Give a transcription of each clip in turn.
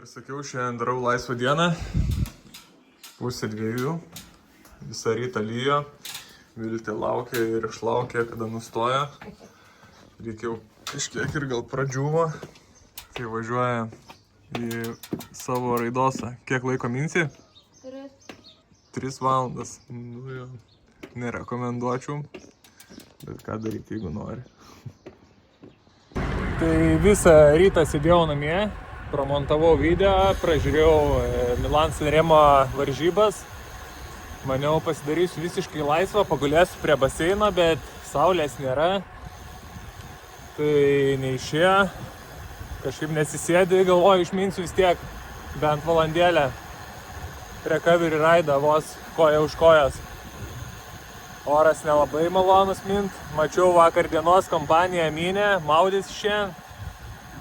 ir sakiau, šiandien darau laisvą dieną, 1:30, visą rytą lyjo, Viltė laukia ir išlaukė, kada nustoja. Reikėjo kažkiek ir gal pradžiuvo, kai važiuoja į savo raidosą. Kiek laiko minsi? 3 valandas. Nu, jo, nerekomenduočiau, bet ką daryti, jeigu nori. Tai visą rytą sėdėjau namie, pramontavau video, pražiūrėjau Milan-San Remo varžybas. Maniau, pasidarysiu visiškai laisvą, pagulėsiu prie baseino, bet saulės nėra. Tai neišėjo, kažkaip nesisėdė, galvoju, išminsiu vis tiek bent valandėlę recovery raidą vos koja už kojas. Oras nelabai malonus mint, mačiau vakar dienos kompaniją mynė, maudėsi šiandien,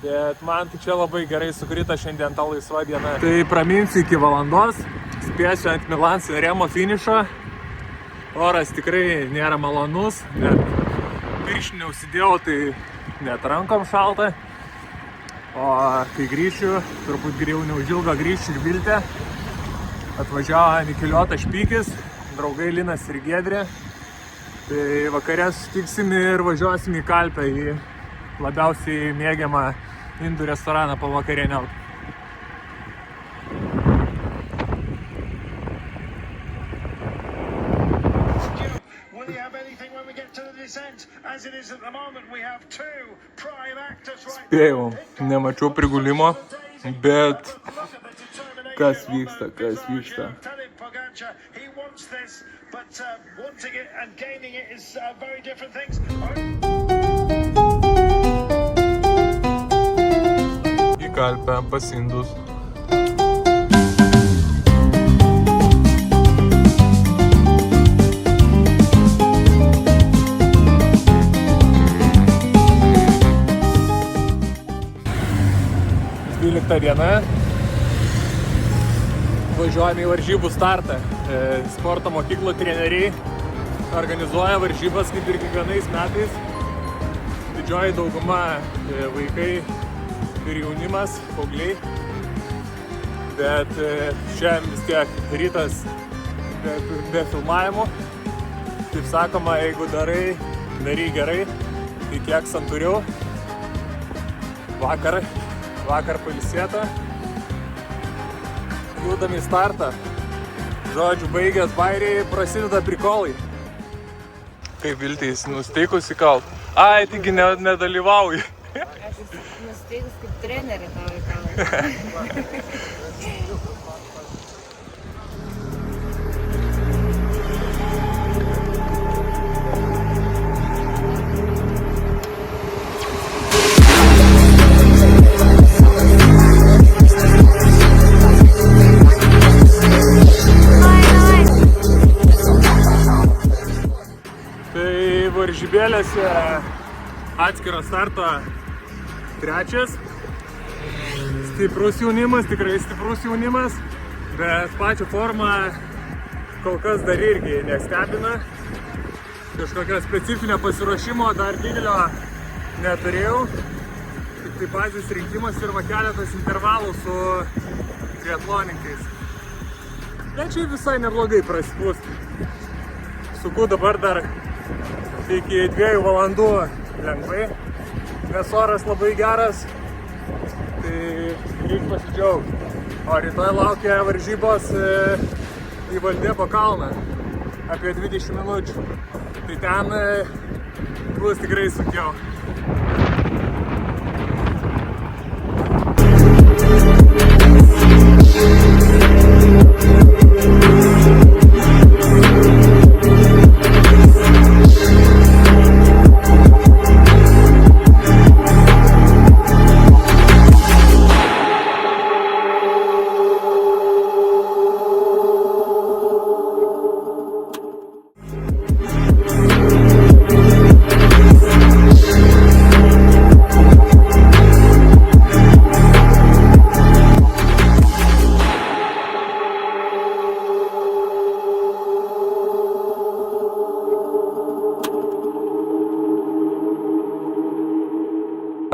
bet man tai čia labai gerai sukrito šiandien ta laisva diena. Tai praminsiu iki valandos, spėsiu ant Milan-San Remo finišo. Oras tikrai nėra malonus, net pirštinę užsidėjau, tai net rankom šalta. O kai grįšiu, turbūt geriau neužilgo grįšiu ir Viltė. Atvažiavo Nikiliota Špykis, draugai Linas ir Giedrė. Tai vakarė sutiksim ir važiuosim į Kalpę, į labiausiai mėgiamą indų restoraną pavakarieniauti. Spėjau, nemačiau prigulimo, bet kas vyksta. Į Kalpę pas indus. Diena. Važiuojame į varžybų startą. Sporto mokyklų treneriai organizuoja varžybas kaip ir kiekvienais metais. Didžioji dauguma vaikai ir jaunimas, paaugliai. Bet šiandien vis tiek rytas be filmavimų. Kaip sakoma, jeigu daryk gerai, tai kiek santūriau. Vakar pailsėta. Judam į startą. Žodžiu, baigęs bairiai, prasideda prikolai. Kaip Viltės nusteikusi kalt? Ai, taigi nedalyvauji. Aš nusteikus kaip trenerė tavo įkalą. Varžybėlėse atskiro starto 3. Stiprus jaunimas, tikrai stiprus jaunimas, bet pačią formą kol kas dar irgi nestebina. Kažkokio specifinio pasiruošimo dar didelio neturėjau. Tik tai bazės rinkimas ir keletas intervalų su triatloninkais. Bet čia visai neblogai prasipūsti. Suku dabar dar iki 2 valandų lengvai, nes oras labai geras, tai reikia pasidžiaugti. O rytoj laukia varžybos į Valdėbo kalną, apie 20 minučių. Tai ten bus tikrai sunkiau.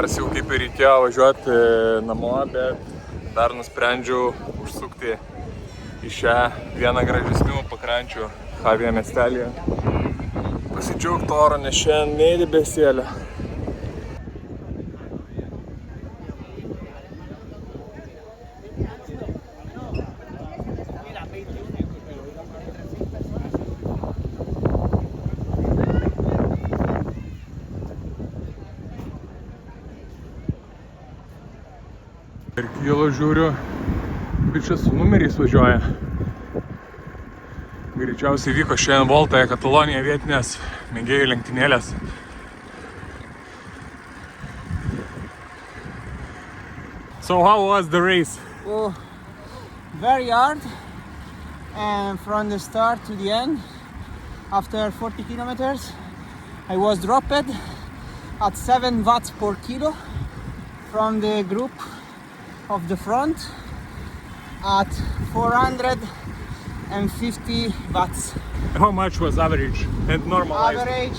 Nors jau kaip ir reikėjo važiuoti namo, bet dar nusprendžiau užsukti į šią vieną gražesnių pakrančių Havija miestelėje. Pasidžiaugti oro, nes šiandien nei debesėlio. Ir kilo žiūriu, bičias su numeriais važiuoja. Greičiausiai vyko šiandien Voltoje Katalonija vietinės mėgėjų lenktynėlės. So how was the race? Oh, very hard, and from the start to the end, after 40 kilometers, I was dropped at 7 watts per kilo from the group of the front at 450 watts. How much was average and normalized? Average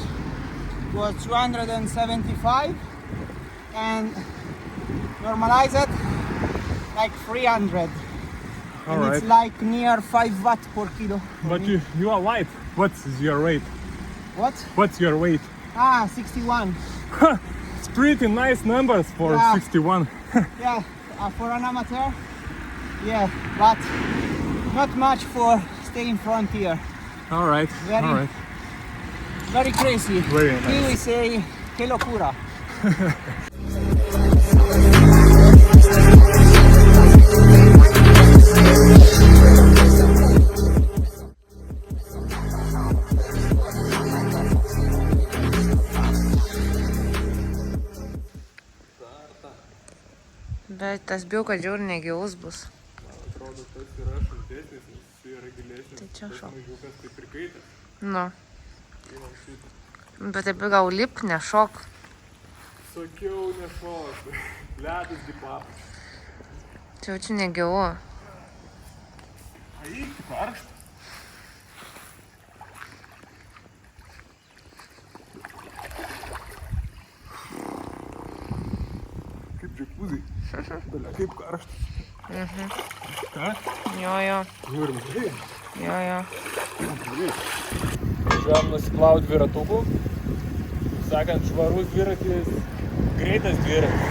was 275 and normalized like 300. All And right. it's like near 5 watts per kilo. for But me. you are light. What's your weight? What? What's your weight? 61. It's pretty nice numbers for Yeah. 61. Yeah, for an amateur. Yeah, but not much for staying front here. All right. Very- All right. Very crazy. Very nice. Here we say, que locura. Bet tas bijau, kad žiūri negilus bus. Atrodo, tas yra šaltesnis, nes jis yra gilesnis. Tai čia šok. Mažiukas taip ir kaitęs. Nu. Bet taip gal lip, nešok. Sakiau, nešok. Ledas dipapas. Čia jau čia negilu. Ai, karšta. Kaip džiakuzai. Dalia, kaip karšta. Ką? Jo, jo. Žiūrim, žai. Jo, jo. Važiuojam nusiplaut dviratukų. Kaip sakant, švarus dviratis, greitas dviratis.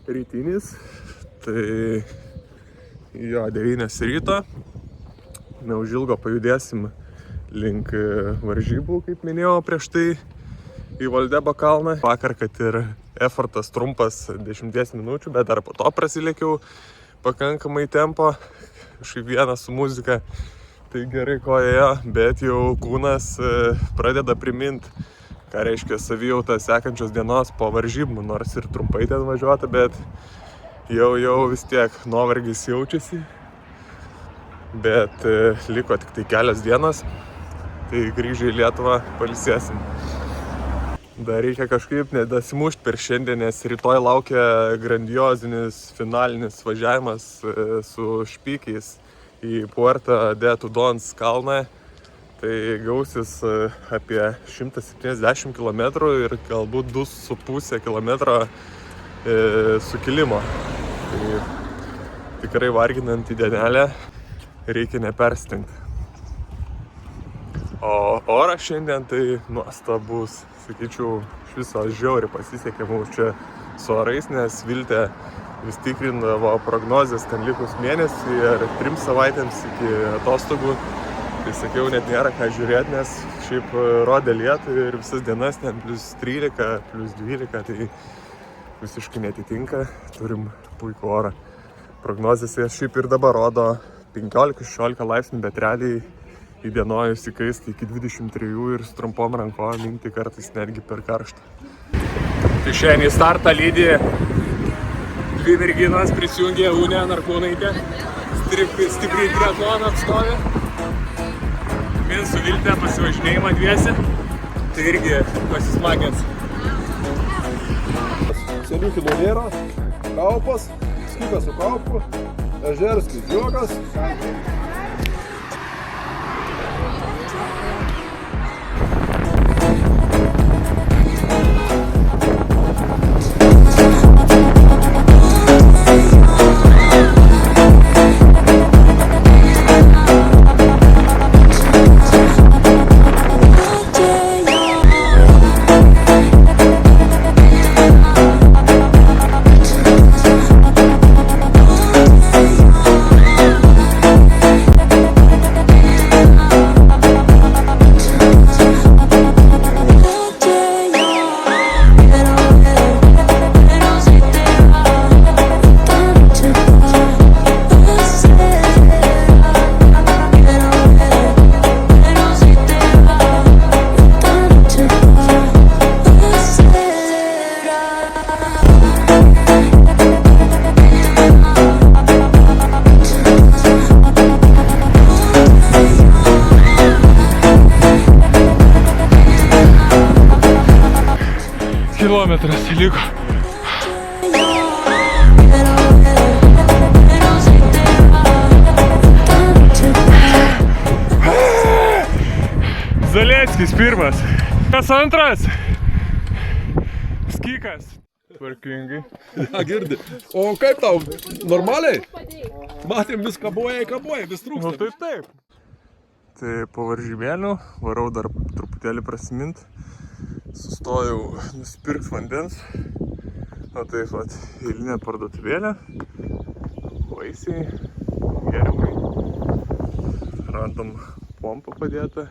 Rytinis, tai jo 9 ryto. Neužilgo pajudėsim link varžybų, kaip minėjau prieš tai, į Valdebo kalną. Vakar, kad ir efortas trumpas 10 minučių, bet dar po to prasilėkiau pakankamai tempo, kažkaip vienas su muzika, tai gerai kojoje, bet jau kūnas pradeda primint, ką reiškia savijauta sekančios dienos po varžybų, nors ir trumpai ten važiuota, bet jau vis tiek nuovargis jaučiasi. Bet liko tik tai kelios dienos, tai grįžę į Lietuvą pailsėsim. Dar reikia kažkaip nedasimušti per šiandien, nes rytoj laukia grandiozinis finalinis važiavimas su špikiais į Puerta de Tudons kalną. Tai gausis apie 170 km ir galbūt 2,5 km sukilimo. Tai tikrai varginanti dienelė, reikia neperstingti. O oras šiandien tai nuostabus, sakyčiau, iš viso žiauriai pasisekė mums čia su orais, nes Viltė vis tikrindavo prognozės ten likus mėnesį ir 3 savaitėms iki atostogų. Tai sakiau, net nėra ką žiūrėti, nes šiaip rodė lietų ir visas dienas ten +13, +12, tai visiškai netitinka, turim puikų orą. Prognozės jas šiaip ir dabar rodo 15-16 laipsnių, bet realiai įdienojus įkaisti iki 23 ir su trumpom rankom minti kartais netgi per karštą. Tai šiandien į startą lydi 2 merginos, prisijungė Unė Narkūnaitė, stipriai triatlono atstovė. Vien su Viltė pasivažinėjimą dviese, tai irgi pasismagins. Selių kilonėra, kaupas, Skikas su kaupu, Ežerskis Žiogas. Kilometras liko. Zaleckis pirmas. Kas antras? Skikas. Tvarkingai. Ja, girdi. O kaip tau? Normaliai? Matėm vis kaboja, vis trūksta. Nu tai taip. Tai po varžybėlių varau dar truputėlį prasimint. Sustojau nusipirkt vandens. O taip vat, eilinė parduotuvėlė. Vaisiai, gėrimai. Randam pompą padėtą.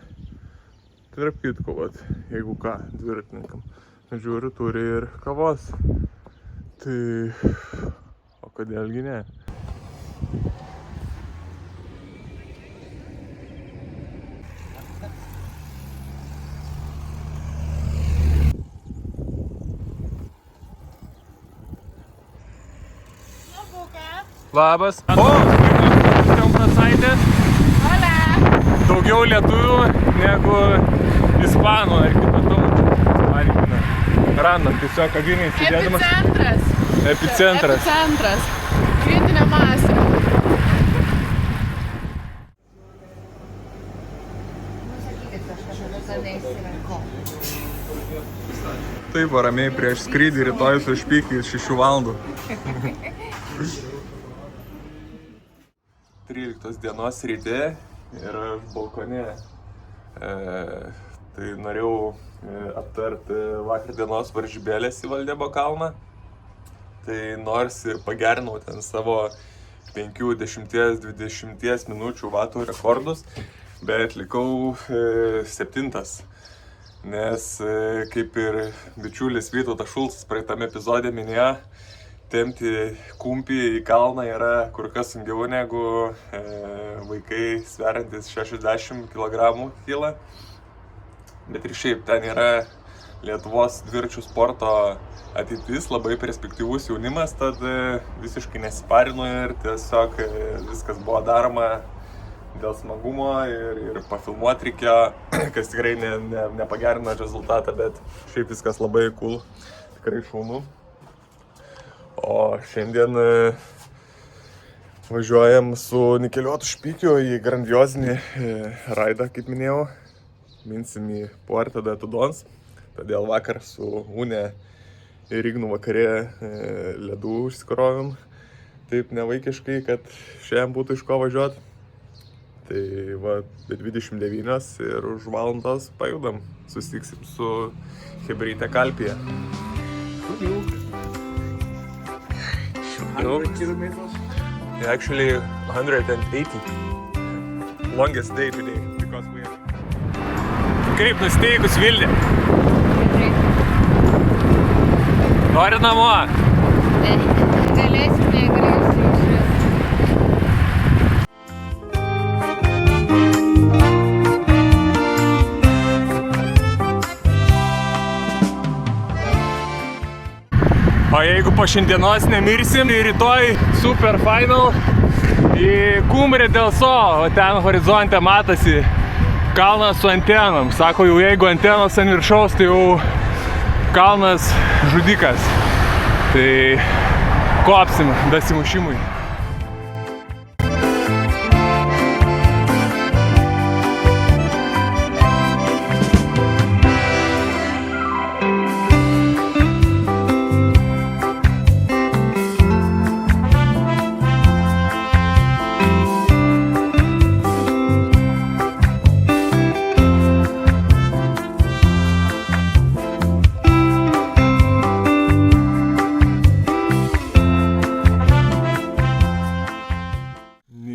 Tarp kitko, vat, jeigu ką, dviratininkam. Žiūriu, turi ir kavos. Tai... O kodėlgi ne? Labas. O! Daugiau lietuvių negu ispanų ar kitų tautų. Randam tiesiog kavinėj sėdėdamas. Epicentras. Epicentras. Kritinė masė. Taip, ramiai prieš skrydį rytoj su špykiai 6 valandų. 13 dienos ryte ir balkone. Tai norėjau aptarti vakar dienos varžybėlės į Valdebo kalną. Tai nors ir pagerinau ten savo 5, 10, 20 minučių vatų rekordus, bet likau 7. Nes kaip ir bičiulis Vytautas Šulcas praeitame epizode minėjo, tempti kumpį į kalną yra kur kas sunkiau negu vaikai sveriantis 60 kg kyla. Bet ir šiaip ten yra Lietuvos dviračių sporto ateitis, labai perspektyvus jaunimas, tad visiškai nesiparinu ir tiesiog viskas buvo daroma dėl smagumo ir pafilmuoti reikėjo, kas tikrai nepagerino rezultatą, bet šiaip viskas labai cool, tikrai šaunu. O šiandien važiuojam su Nikeliuotu Špykiu į grandiozinį raidą, kaip minėjau. Minsim į Puerto de Tudons. Todėl vakar su Une ir Ignu vakarė ledų užsikrovim. Taip nevaikiškai, kad šiandien būtų iš ko važiuoti. Tai va, 29 ir už valandos pajudam. Susitiksim su Chebryte Kalpėje. 100 kilometers? Actually 180. Longest day today because we have... Kaip nusteikus Vilnių? Nori namo? Galėsim, negalėsim išvis. O jeigu po šiandienos nemirsim, tai rytoj super final į Cumbre del Sol, o ten horizonte matosi kalnas su antenom. Sako, jau jeigu antenos ant viršaus, tai jau kalnas žudikas. Tai Kopsim dasimušimui.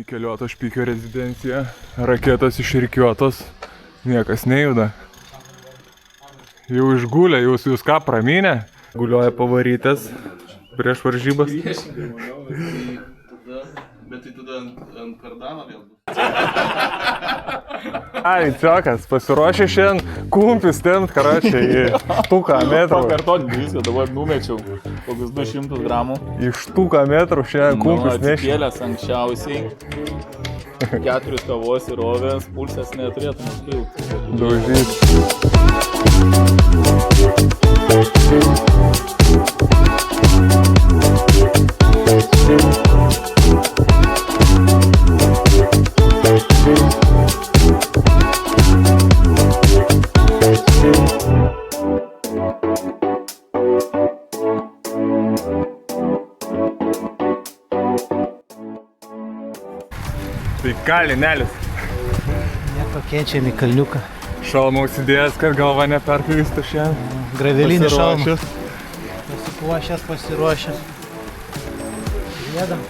Nikeliuoto Špykio rezidencija, raketos išrikiuotos, niekas nejuda. Jau išgulė, jūs ką pramynė? Gulioja pavarytės prieš varžybas. Bet tai tada ant kardano vėl bus. Ai, ciokas, pasiruošė šiandien kumpis tempt, karačiai, į 100 metrų. Pakartot viską, dabar numečiau kokius 200 gramų. Į 100 metrų šiandien kumpis nešė. Atsikėlęs anksčiausiai, 4 kavos ir rovės, pulsas neturėtų nukilti. Daužys. Tai ką, Linelis? Nieko keičiam į kalniuką. Šalmą užsidėjęs, kad galva neperkaistų šiandien. Gravelinį šalmą. Pasiruošęs. Jėdam.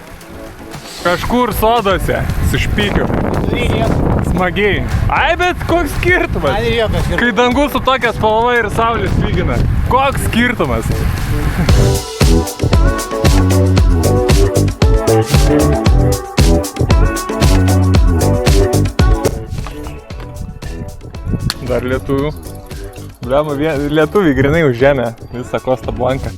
Kažkur soduose, su Špykiu. Smagiai. Ai, bet koks skirtumas? Kai dangus su tokia spalva ir saulė spigina. Koks skirtumas? Dar lietuvių. Blema, lietuviai grinai užėmė visą Costa Blanca.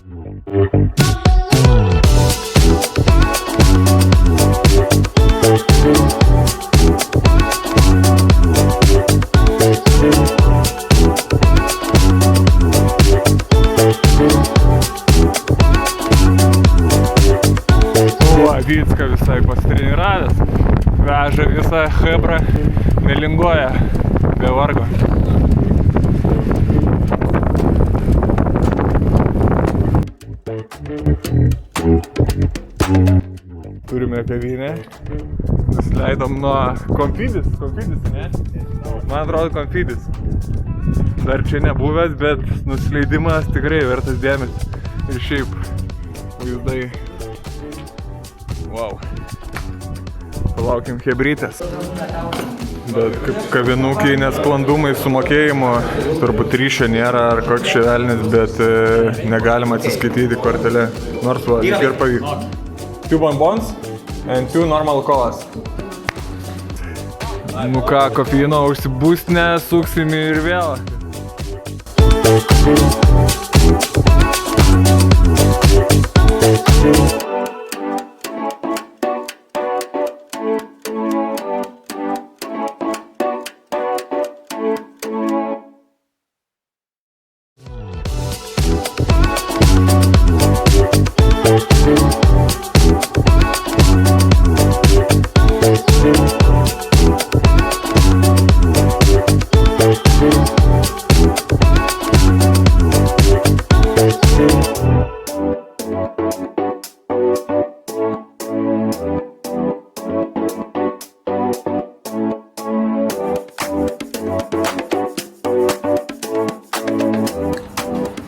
Vycka visai pasitreniravęs, veža visą hebrą, nelinguoja be vargo. Turime kavinę, nusileidom nuo Konfidis, ne? Man atrodo Konfidis. Dar čia nebuvęs, bet nusileidimas tikrai vertas dėmesio. Ir šiaip vaizdai. Wow. Palaukim hebrytės. Bet kavinukiai nesklandumai su mokėjimu, turbūt ryšio nėra ar koks ševelnis, bet negalima atsiskaityti kortelę. Nors va, lyg ir pavyko. 2 bonbons and 2 normal colas. Nu ką, kofeino užsibūstinę, suksim ir vėl.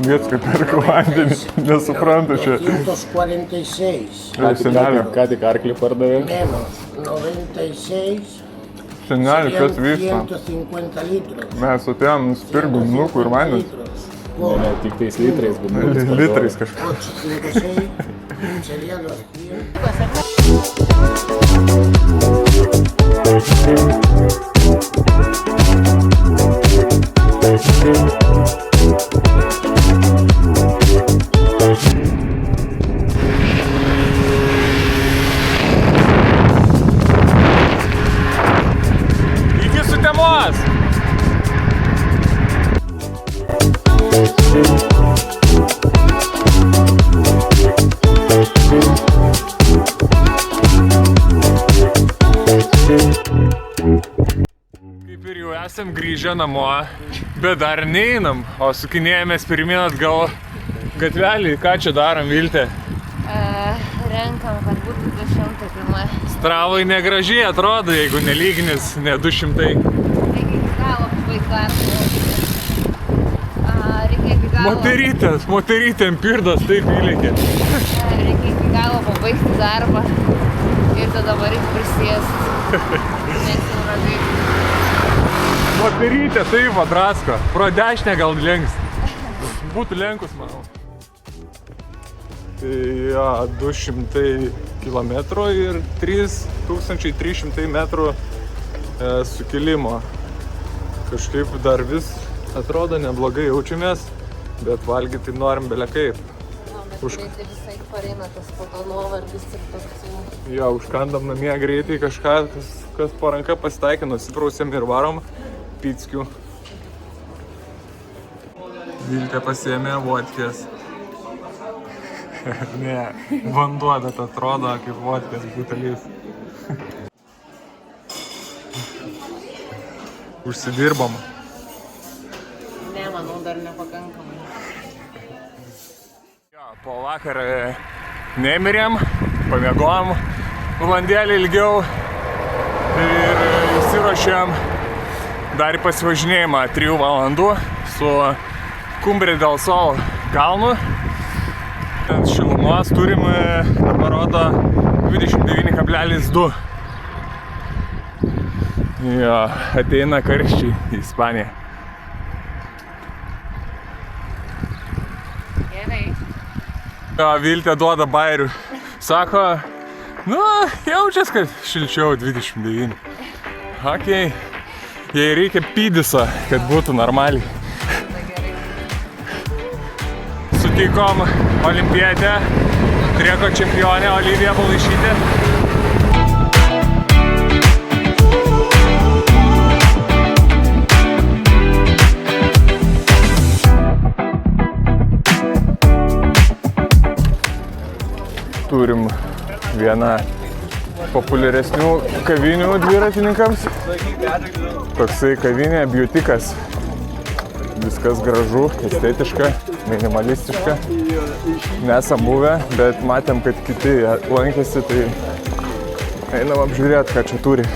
Vieckai perka vandenį, nesuprantu čia. 146. Senelio. Ką tik arklį pardavė? Menos 96. Senelio, kas vyksta? 150 litros. Mes atėjom nusipirkti nukų ir vandens. Ne, tik tais litrais, bet Litrais kažką. 856 serían los 100. Iki Sutemos! Esam grįžę namo, bet dar neinam, o sukinėjomės pirmyn atgal gatvelį. Ką čia darom, Viltė? Renkam, kad būtų 200 pirma. Stravai negražiai atrodo, jeigu nelyginis, ne 200. Reikia iki galo pabaigti darbą. Reikia iki galo... Moterytėm pirdos taip įlėkė. Reikia iki galo pabaigti darbą. Ir tada varyt prisėsti. Nes jau radai. Moterytė taip padrasko. Pro dešinę gal lenks. Būtų lenkus, manau. Tai jo, 200 km ir 3300 metrų sukilimo. Kažkaip dar vis atrodo neblogai jaučiamės, bet valgyti norim belekaip. Greitai visai pareina tas po to nuovargis ir toks jau. Jo, užkandam namie greitai kažką, kas po ranka pasitaikė, nusiprausėm ir varom pickių. Viltė pasiėmė vodkės. Ne, vanduo, bet atrodo kaip vodkės butelis. Užsidirbam. Ne, manau, dar nepakankamai. Po vakar nemirėm, pamiegojom valandėlį ilgiau ir įsiruošėm dar į pasivažinėjimą 3 valandų su Cumbre del Sol kalnu. Šilumos turim, parodo 29,2. Jo, ateina karščiai į Ispaniją. Viltė duoda bairių. Sako, jaučias, kad šilčiau 29. Okei. Jei reikia pydiso, kad būtų normaliai. Sutikom olimpietę, trieko čempionę Oliviją Balaišytę. Turim vieną populiaresnių kavinių dviratininkams. Toksai kavinė, biutikas. Viskas gražu, estetiška, minimalistiška. Nesam buvę, bet matėm, kad kiti lankėsi, tai einam apžiūrėti, ką čia turi.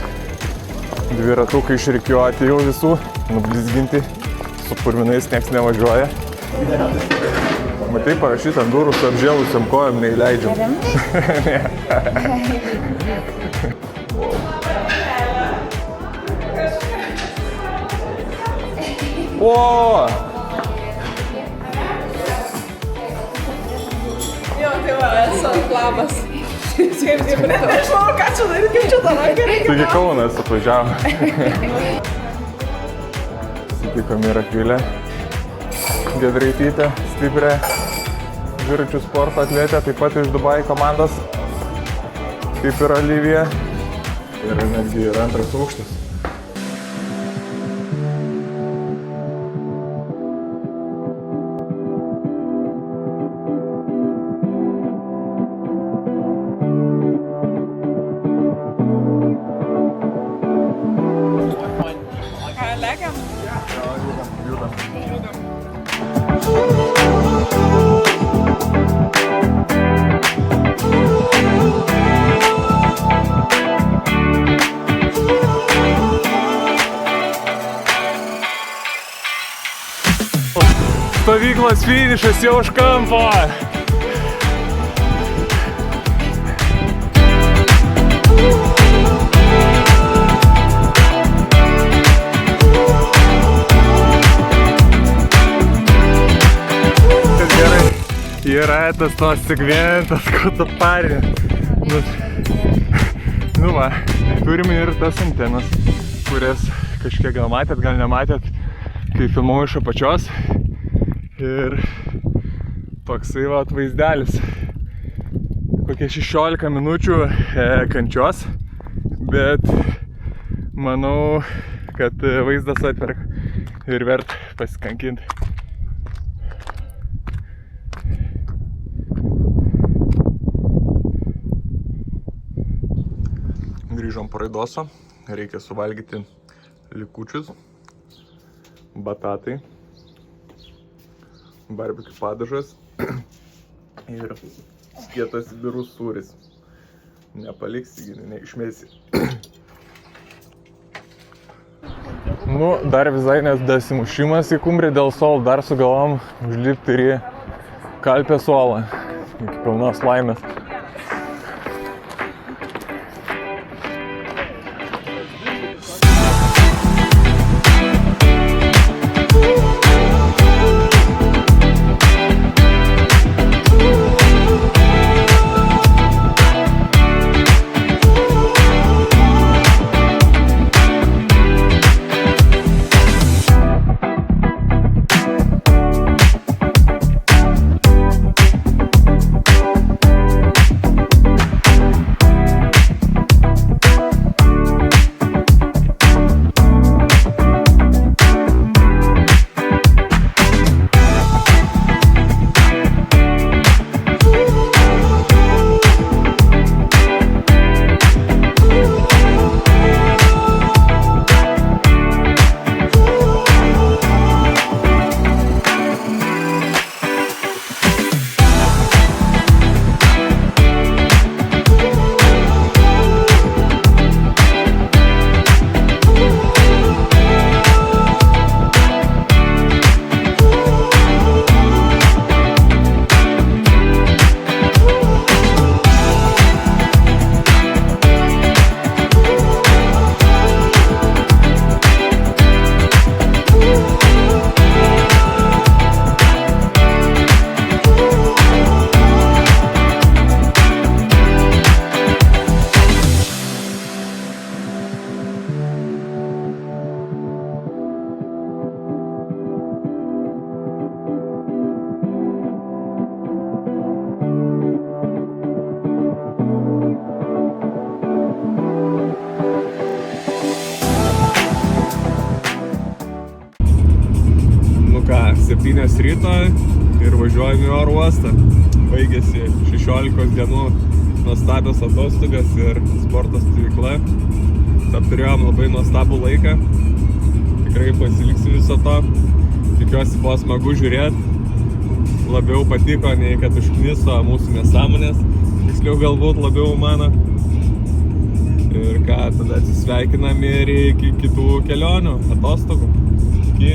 Dviratukai išrikiuoti jau visų, nublizginti, su purvinais nieks nevažiuoja. Matai, parašyta ant durų su apžėlusiam kojom neįleidžiam. O! Jo, tai va, esu labas. Nežinau, ką čia daryti, kaip čia tą ranką reikia. Taigi Kaunas atvažiavo. Sutikom ir Akvilę Giedraitytę, stiprią dviračių sporto atletę, taip pat iš Dubai komandos, kaip ir Olivija. Ir netgi yra 2 aukštas. Ką, lekiam? Judam. Stovyklos finišas jau už kampo. Yra tas tos segmentas, ko tu pari. Nu va, turim ir tas antenas, kurias kažkiek gal matėt, gal nematėt, kai filmavau iš apačios. Ir toksai va vaizdelis. Kokie 16 minučių kančios, bet manau, kad vaizdas atperka ir vert pasikankinti. Grįžom po Raidoso, reikia suvalgyti likučius, batatai, barbecue padažas ir kietas birus sūris. Nepaliksi, neišmesi. Nu, dar visai nes dasimušimas į Kumbrį dėl suolo, dar sugalvom užlipti ir į Kalpės suolą. Iki pilnos laimės. ką, 7 ryto ir važiuojame į oro uostą. Baigėsi 16 dienų nuostabios atostogas ir sporto stovykla. Tad turėjom labai nuostabų laiką. Tikrai pasiliksiu viso to. Tikiuosi buvo smagu žiūrėti. Labiau patiko nei kad užkniso mūsų nesąmonės. Tiksliau galbūt labiau mano. Ir ką, tada atsisveikinam ir iki kitų kelionių, atostogų. Iki.